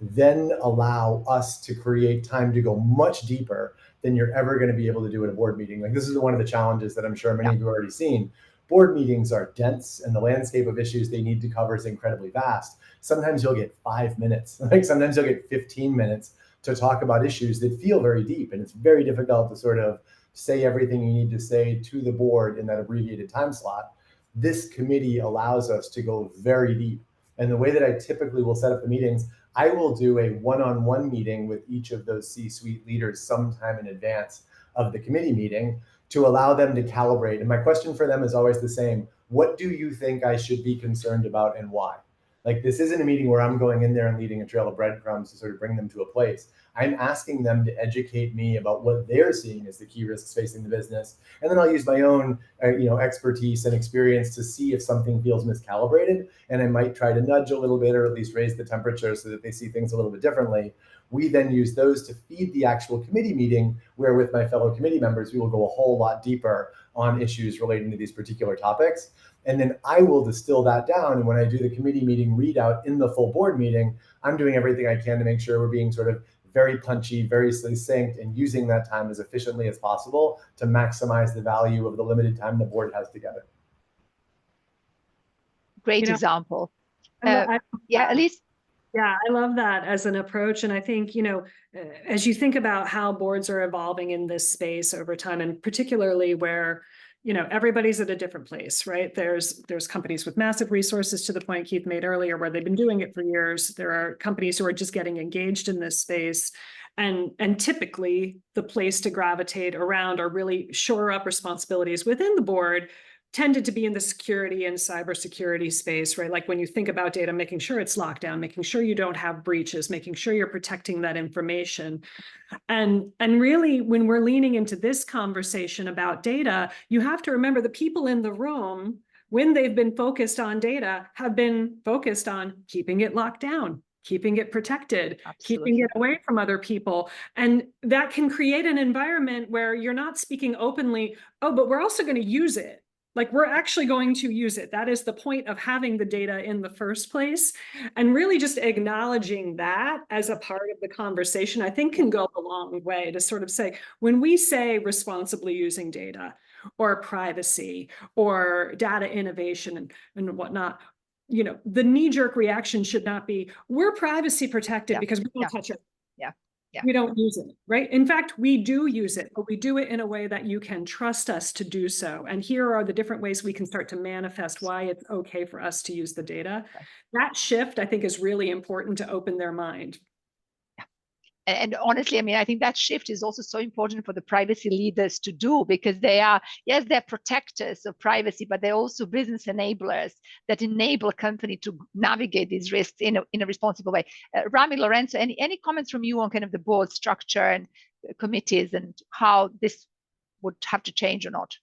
then allow us to create time to go much deeper than you're ever going to be able to do at a board meeting. Like, this is one of the challenges that I'm sure many of you have already seen. Board meetings are dense and the landscape of issues they need to cover is incredibly vast. Sometimes you'll get 5 minutes, like sometimes you'll get 15 minutes to talk about issues that feel very deep. And it's very difficult to sort of say everything you need to say to the board in that abbreviated time slot. This committee allows us to go very deep. And the way that I typically will set up the meetings, I will do a one-on-one meeting with each of those C-suite leaders sometime in advance of the committee meeting to allow them to calibrate. And my question for them is always the same. What do you think I should be concerned about and why? Like, this isn't a meeting where I'm going in there and leading a trail of breadcrumbs to sort of bring them to a place. I'm asking them to educate me about what they're seeing as the key risks facing the business. And then I'll use my own expertise and experience to see if something feels miscalibrated. And I might try to nudge a little bit or at least raise the temperature so that they see things a little bit differently. We then use those to feed the actual committee meeting, where with my fellow committee members, we will go a whole lot deeper on issues relating to these particular topics. And then I will distill that down. And when I do the committee meeting readout in the full board meeting, I'm doing everything I can to make sure we're being sort of very punchy, very succinct, and using that time as efficiently as possible to maximize the value of the limited time the board has together. Great example. Yeah, Elise? Yeah, I love that as an approach. And I think, as you think about how boards are evolving in this space over time, and particularly where, everybody's at a different place, right? There's companies with massive resources, to the point Keith made earlier, where they've been doing it for years. There are companies who are just getting engaged in this space. And typically the place to gravitate around or really shore up responsibilities within the board tended to be in the security and cybersecurity space, right? Like when you think about data, making sure it's locked down, making sure you don't have breaches, making sure you're protecting that information. And really, when we're leaning into this conversation about data, you have to remember the people in the room, when they've been focused on data, have been focused on keeping it locked down, keeping it protected, keeping it away from other people. And that can create an environment where you're not speaking openly, oh, but we're also going to use it. Like, we're actually going to use it. That is the point of having the data in the first place. And really just acknowledging that as a part of the conversation, I think can go a long way to sort of say, when we say responsibly using data or privacy or data innovation and whatnot, you know, the knee-jerk reaction should not be, we're privacy protected because we don't touch it. We don't use it, right? In fact, we do use it, but we do it in a way that you can trust us to do so. And here are the different ways we can start to manifest why it's okay for us to use the data. That shift, I think, is really important to open their mind. And honestly, I mean, I think that shift is also so important for the privacy leaders to do, because they are, yes, they're protectors of privacy, but they're also business enablers that enable a company to navigate these risks in a responsible way. Rami, Lorenzo, any comments from you on kind of the board structure and committees and how this would have to change or not?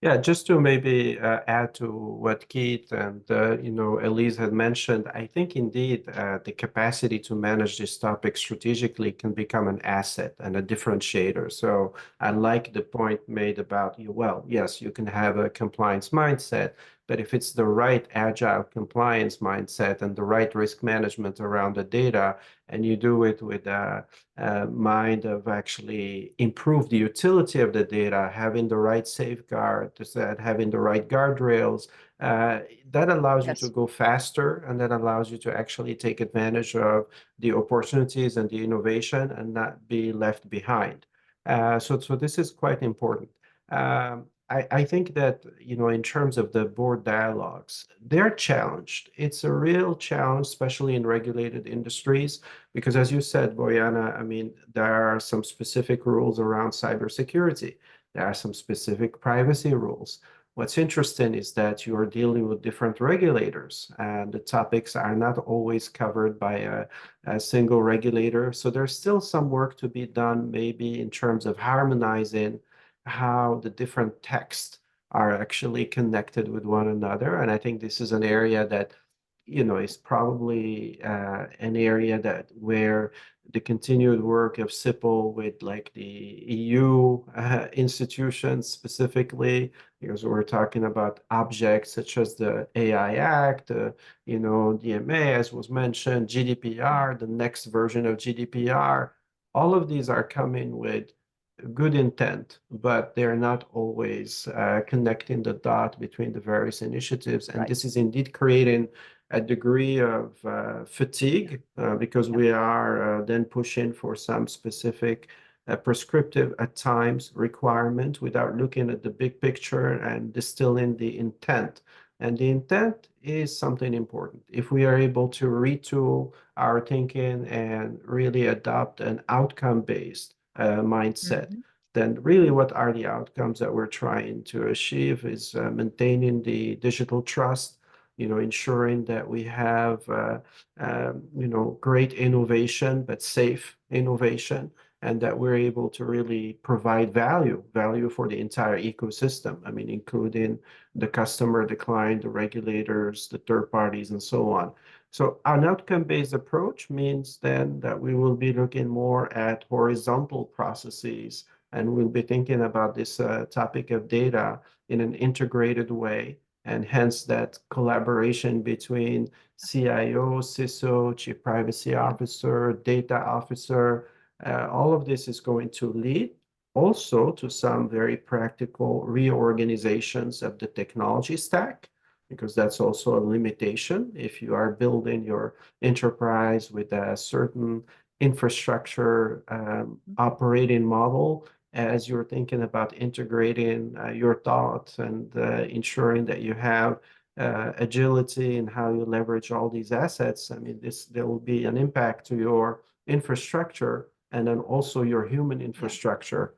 Yeah, just to maybe add to what Keith and Elise had mentioned, I think indeed the capacity to manage this topic strategically can become an asset and a differentiator. So I like the point made about well, yes, you can have a compliance mindset, but if it's the right agile compliance mindset and the right risk management around the data, and you do it with a mind of actually improve the utility of the data, having the right safeguard, having the right guardrails, that allows you to go faster, and that allows you to actually take advantage of the opportunities and the innovation and not be left behind. So this is quite important. I think that, in terms of the board dialogues, they're challenged. It's a real challenge, especially in regulated industries, because as you said, Boyana, I mean, there are some specific rules around cybersecurity. There are some specific privacy rules. What's interesting is that you are dealing with different regulators, and the topics are not always covered by a single regulator. So there's still some work to be done, maybe in terms of harmonizing how the different texts are actually connected with one another. And I think this is an area that, is probably an area where the continued work of CIPL with like the EU institutions specifically, because we're talking about objects such as the AI Act, DMA, as was mentioned, GDPR, the next version of GDPR, all of these are coming with good intent, but they're not always connecting the dot between the various initiatives. And this is indeed creating a degree of fatigue because we are then pushing for some specific prescriptive, at times, requirement without looking at the big picture and distilling the intent. And the intent is something important. If we are able to retool our thinking and really adopt an outcome-based mindset, then really what are the outcomes that we're trying to achieve is maintaining the digital trust, ensuring that we have, great innovation, but safe innovation, and that we're able to really provide value for the entire ecosystem. I mean, including the customer, the client, the regulators, the third parties, and so on. So an outcome-based approach means then that we will be looking more at horizontal processes, and we'll be thinking about this topic of data in an integrated way, and hence that collaboration between CIO, CISO, Chief Privacy Officer, Data Officer, all of this is going to lead also to some very practical reorganizations of the technology stack, because that's also a limitation. If you are building your enterprise with a certain infrastructure operating model, as you're thinking about integrating your thoughts and ensuring that you have agility in how you leverage all these assets, I mean, there will be an impact to your infrastructure and then also your human infrastructure.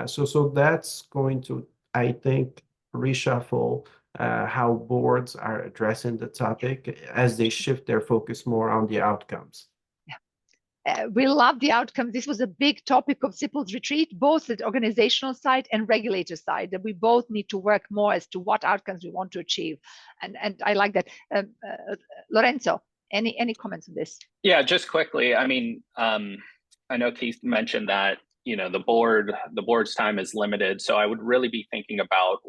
So that's going to, I think, reshuffle how boards are addressing the topic as they shift their focus more on the outcomes. We love the outcomes. This was a big topic of CIPL's retreat, both at organizational side and regulator side, that we both need to work more as to what outcomes we want to achieve. And I like that. Lorenzo, any comments on this? Yeah, just quickly. I mean, I know Keith mentioned that, you know, the board's time is limited. So I would really be thinking about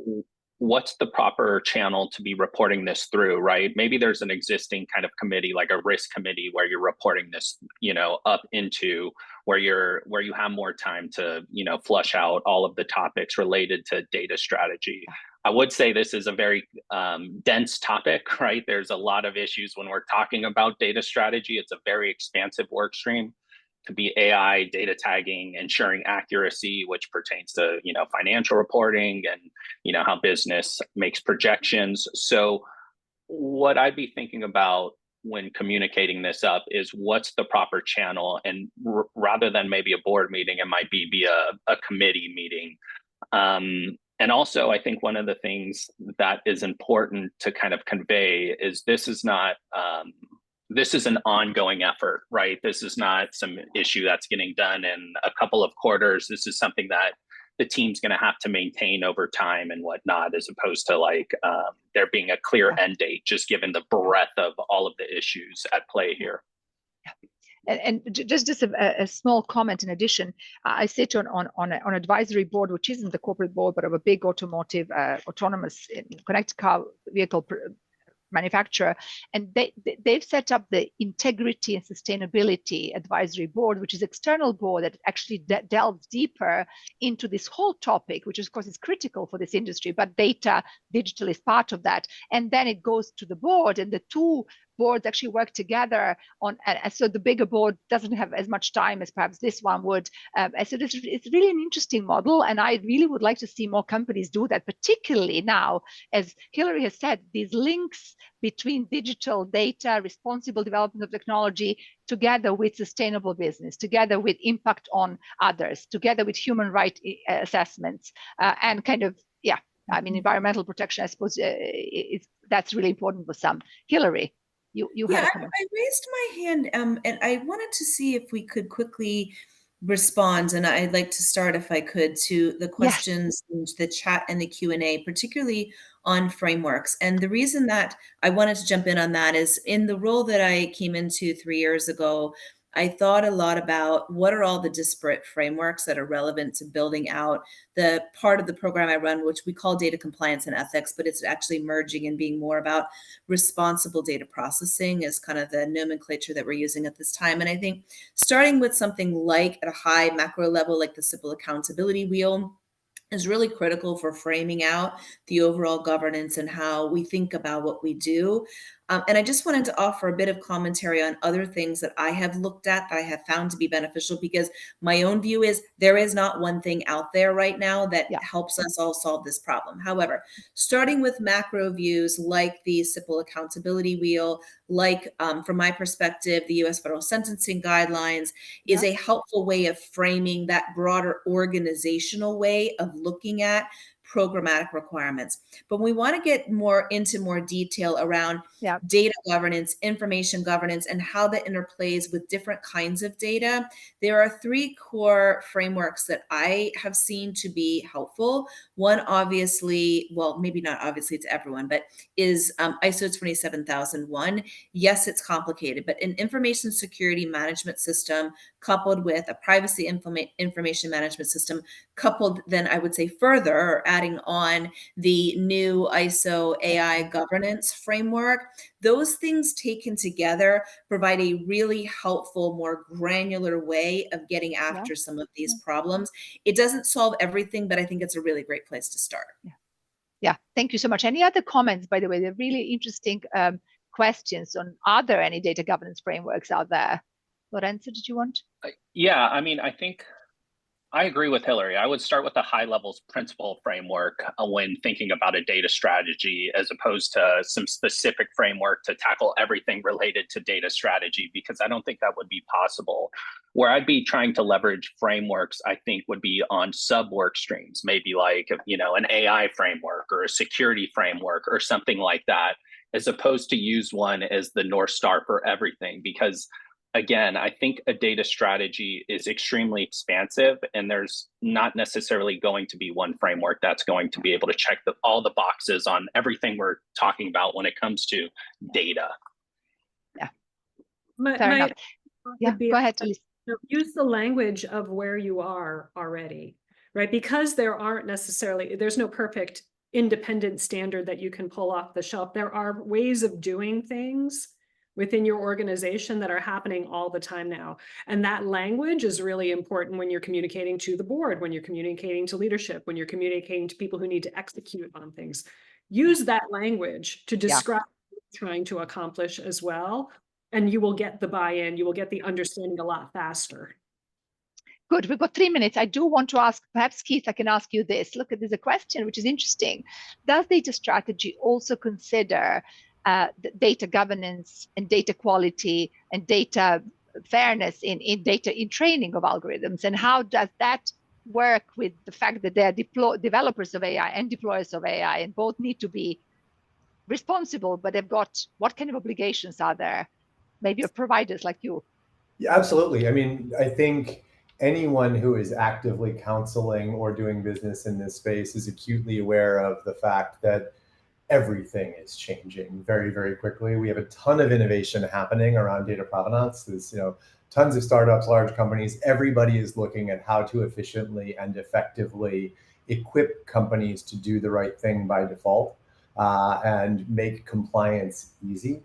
what's the proper channel to be reporting this through, right? Maybe there's an existing kind of committee, like a risk committee, where you're reporting this, you know, up into where you have more time to, you know, flush out all of the topics related to data strategy. I would say this is a very dense topic, right? There's a lot of issues when we're talking about data strategy. It's a very expansive work stream. Could be AI, data tagging, ensuring accuracy, which pertains to, you know, financial reporting and, you know, how business makes projections. So what I'd be thinking about when communicating this up is what's the proper channel, and rather than maybe a board meeting, it might be via a committee meeting. And also, I think one of the things that is important to kind of convey is this is not this is an ongoing effort, right? This is not some issue that's getting done in a couple of quarters. This is something that the team's going to have to maintain over time and whatnot, as opposed to like there being a clear end date, just given the breadth of all of the issues at play here. And just a small comment in addition, I sit on an advisory board, which isn't the corporate board, but of a big automotive autonomous connected car vehicle manufacturer, and they've set up the integrity and sustainability advisory board, which is external board that actually delves deeper into this whole topic, which of course is critical for this industry, but data digital is part of that. And then it goes to the board, and the two boards actually work together on, so the bigger board doesn't have as much time as perhaps this one would. So it's really an interesting model, and I really would like to see more companies do that, particularly now, as Hillary has said, these links between digital data, responsible development of technology, together with sustainable business, together with impact on others, together with human rights assessments, and kind of, yeah, I mean, environmental protection, I suppose, that's really important for some. Hillary, you had a comment. I raised my hand, and I wanted to see if we could quickly respond, and I'd like to start, if I could, to the questions in the chat and the Q&A, particularly on frameworks. And the reason that I wanted to jump in on that is, in the role that I came into 3 years ago, I thought a lot about what are all the disparate frameworks that are relevant to building out the part of the program I run, which we call data compliance and ethics, but it's actually merging and being more about responsible data processing is kind of the nomenclature that we're using at this time. And I think starting with something like at a high macro level, like the CIPL accountability wheel, is really critical for framing out the overall governance and how we think about what we do. And I just wanted to offer a bit of commentary on other things that I have looked at that I have found to be beneficial, because my own view is there is not one thing out there right now that helps us all solve this problem. However, starting with macro views like the CIPL accountability wheel, like from my perspective, the US federal sentencing guidelines is a helpful way of framing that broader organizational way of looking at programmatic requirements. But we want to get more into more detail around data governance, information governance, and how that interplays with different kinds of data. There are 3 core frameworks that I have seen to be helpful. One, obviously, well, maybe not obviously to everyone, but is ISO 27001. Yes, it's complicated, but an information security management system coupled with a privacy information management system, coupled then I would say further, or adding on the new ISO AI governance framework, those things taken together provide a really helpful, more granular way of getting after some of these problems. It doesn't solve everything, but I think it's a really great place to start. Yeah, thank you so much. Any other comments, by the way? They're really interesting questions on, are there any data governance frameworks out there? Lorenzo, did you want? Yeah, I mean, I think I agree with Hillary. I would start with a high levels principle framework when thinking about a data strategy, as opposed to some specific framework to tackle everything related to data strategy, because I don't think that would be possible. Where I'd be trying to leverage frameworks, I think would be on sub work streams, maybe like, an AI framework or a security framework or something like that, as opposed to use one as the North Star for everything. Because again, I think a data strategy is extremely expansive, and there's not necessarily going to be one framework that's going to be able to check all the boxes on everything we're talking about when it comes to data. Yeah. Fair enough. Yeah, go ahead, Elise. Use the language of where you are already, right? Because there's no perfect independent standard that you can pull off the shelf. There are ways of doing things within your organization that are happening all the time now. And that language is really important when you're communicating to the board, when you're communicating to leadership, when you're communicating to people who need to execute on things. Use that language to describe what you're trying to accomplish as well. And you will get the buy-in, you will get the understanding a lot faster. Good, we've got 3 minutes. I do want to ask, perhaps Keith, I can ask you this. Look, there's a question which is interesting. Does data strategy also consider data governance and data quality and data fairness in training of algorithms? And how does that work with the fact that they're developers of AI and deployers of AI, and both need to be responsible, but they've got, what kind of obligations are there? Maybe providers like you. Yeah, absolutely. I mean, I think anyone who is actively counseling or doing business in this space is acutely aware of the fact that everything is changing very, very quickly. We have a ton of innovation happening around data provenance. There's, tons of startups, large companies. Everybody is looking at how to efficiently and effectively equip companies to do the right thing by default and make compliance easy.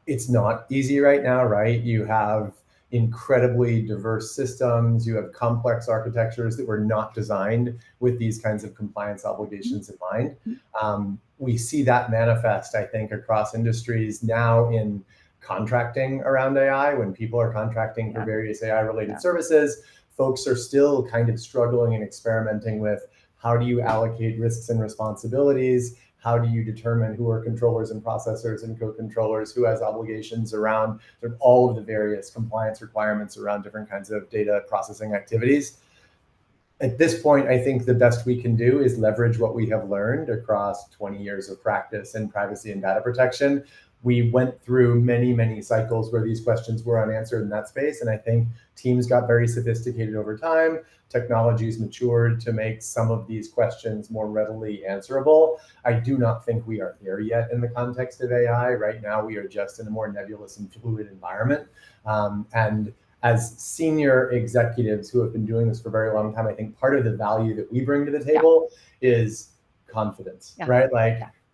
It's not easy right now, right? You have incredibly diverse systems. You have complex architectures that were not designed with these kinds of compliance obligations in mind. We see that manifest, I think, across industries now in contracting around AI. When people are contracting for various AI-related services, folks are still kind of struggling and experimenting with how do you allocate risks and responsibilities? How do you determine who are controllers and processors and co-controllers, who has obligations around sort of all of the various compliance requirements around different kinds of data processing activities? At this point, I think the best we can do is leverage what we have learned across 20 years of practice in privacy and data protection. We went through many, many cycles where these questions were unanswered in that space. And I think teams got very sophisticated over time. Technologies matured to make some of these questions more readily answerable. I do not think we are there yet in the context of AI. Right now, we are just in a more nebulous and fluid environment. And as senior executives who have been doing this for a very long time, I think part of the value that we bring to the table is confidence, right?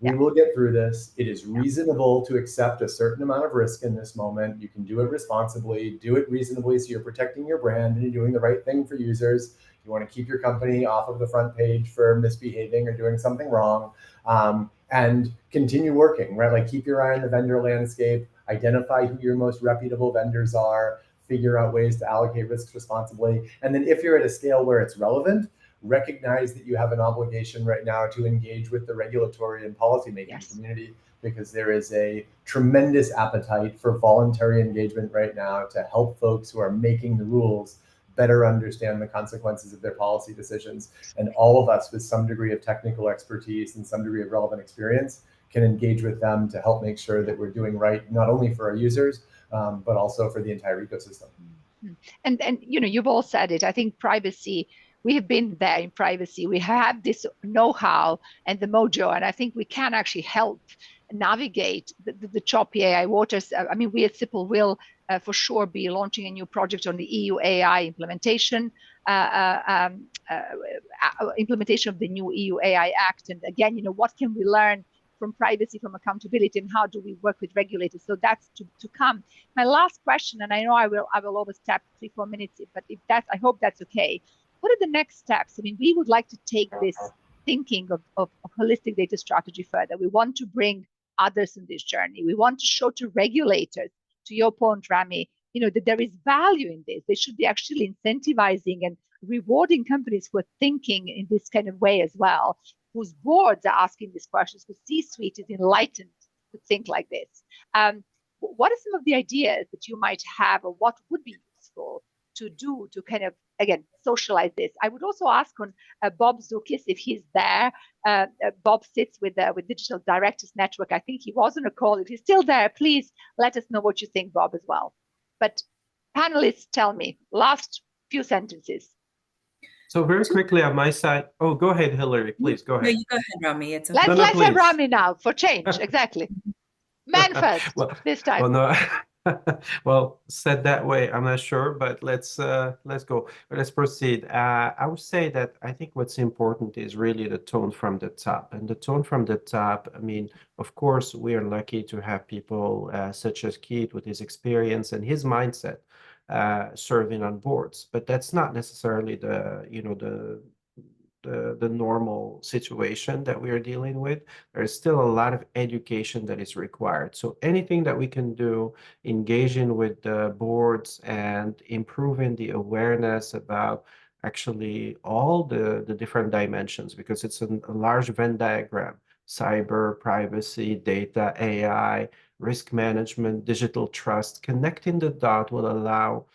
We will get through this. It is reasonable to accept a certain amount of risk in this moment. You can do it responsibly, do it reasonably, so you're protecting your brand and you're doing the right thing for users. You want to keep your company off of the front page for misbehaving or doing something wrong, and continue working, right? Keep your eye on the vendor landscape, identify who your most reputable vendors are, figure out ways to allocate risks responsibly. And then if you're at a scale where it's relevant, recognize that you have an obligation right now to engage with the regulatory and policymaking community, because there is a tremendous appetite for voluntary engagement right now to help folks who are making the rules better understand the consequences of their policy decisions. And all of us with some degree of technical expertise and some degree of relevant experience can engage with them to help make sure that we're doing right, not only for our users, but also for the entire ecosystem. And you've all said it. I think privacy, we have been there in privacy. We have this know-how and the mojo, and I think we can actually help navigate the choppy AI waters. I mean, we at CIPL will for sure be launching a new project on the EU AI implementation, implementation of the new EU AI Act. And again, what can we learn from privacy, from accountability, and how do we work with regulators? So that's to come. My last question, and I know I will always tap 3-4 minutes, but I hope that's okay. What are the next steps? I mean, we would like to take this thinking of holistic data strategy further. We want to bring others in this journey. We want to show to regulators, to your point, Rami, that there is value in this. They should be actually incentivizing and rewarding companies who are thinking in this kind of way as well, whose boards are asking these questions, whose C-suite is enlightened to think like this. What are some of the ideas that you might have, or what would be useful to do to kind of, again, socialize this? I would also ask on Bob Zukis if he's there. Bob sits with Digital Directors Network. I think he was on a call. If he's still there, please let us know what you think, Bob, as well. But panelists, tell me, last few sentences. So very quickly on my side. Oh, go ahead, Hillary, please, go ahead. No, you go ahead, Rami. It's okay. Let's have Rami now for change, exactly. Man first, this time. Well, no. Well, said that way, I'm not sure, but let's go. Let's proceed. I would say that I think what's important is really the tone from the top. And the tone from the top, I mean, of course, we are lucky to have people such as Keith with his experience and his mindset serving on boards. But that's not necessarily the, you know, the normal situation that we are dealing with. There is still a lot of education that is required. So anything that we can do, engaging with the boards and improving the awareness about actually all the different dimensions, because it's a large Venn diagram: cyber, privacy, data, AI, risk management, digital trust. Connecting the dot will allow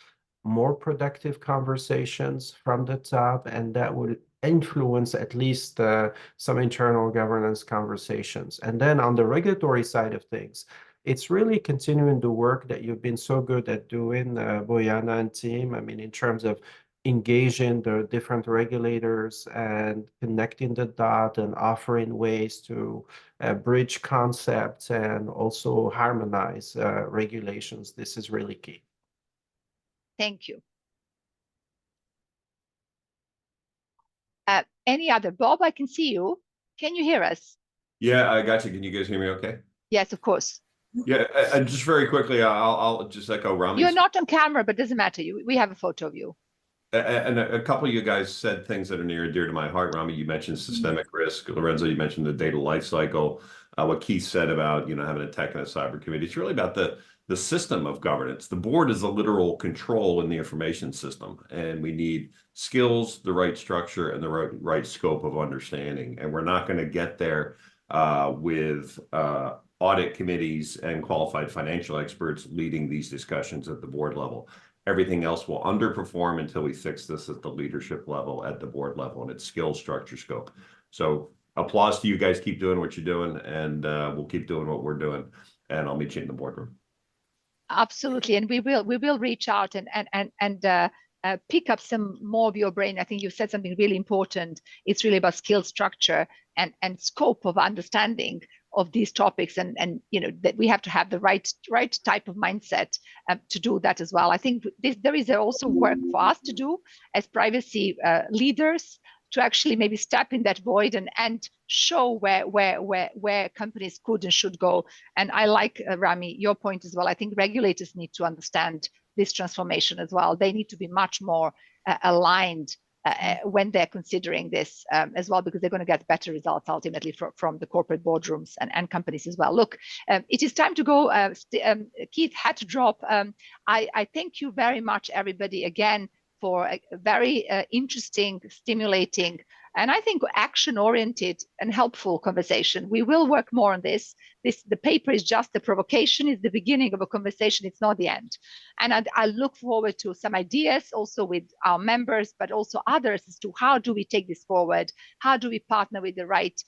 more productive conversations from the top, and that would influence at least some internal governance conversations. And then on the regulatory side of things, it's really continuing the work that you've been so good at doing, Bojana and team. I mean, in terms of engaging the different regulators and connecting the dot and offering ways to bridge concepts and also harmonize regulations. This is really key. Thank you. Any other? Bob, I can see you. Can you hear us? Yeah, I got you. Can you guys hear me okay? Yes, of course. Yeah, and just very quickly, I'll just echo Rami's. You're not on camera, but doesn't matter. We have a photo of you. And a couple of you guys said things that are near and dear to my heart. Rami, you mentioned systemic risk. Lorenzo, you mentioned the data lifecycle. What Keith said about, you know, having a tech and a cyber committee. It's really about the system of governance. The board is a literal control in the information system, and we need skills, the right structure, and the right scope of understanding. And we're not going to get there with audit committees and qualified financial experts leading these discussions at the board level. Everything else will underperform until we fix this at the leadership level, at the board level, and its skill, structure, scope. So applause to you guys. Keep doing what you're doing, and we'll keep doing what we're doing. And I'll meet you in the boardroom. Absolutely, and we will reach out and pick up some more of your brain. I think you said something really important. It's really about skill, structure, and scope of understanding of these topics, and you know that we have to have the right type of mindset to do that as well. I think there is also work for us to do as privacy leaders to actually maybe step in that void and show where companies could and should go. And I like, Rami, your point as well. I think regulators need to understand this transformation as well. They need to be much more aligned when they're considering this as well, because they're going to get better results ultimately from the corporate boardrooms and companies as well. Look, it is time to go. Keith had to drop. I thank you very much, everybody, again, for a very interesting, stimulating, and I think action-oriented and helpful conversation. We will work more on this. The paper is just the provocation, it's the beginning of a conversation, it's not the end. And I look forward to some ideas also with our members, but also others as to how do we take this forward? How do we partner with the right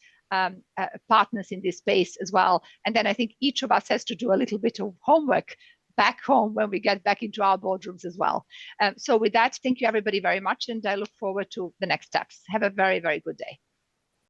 partners in this space as well? And then I think each of us has to do a little bit of homework back home when we get back into our boardrooms as well. So with that, thank you everybody very much, and I look forward to the next steps. Have a very, very good day.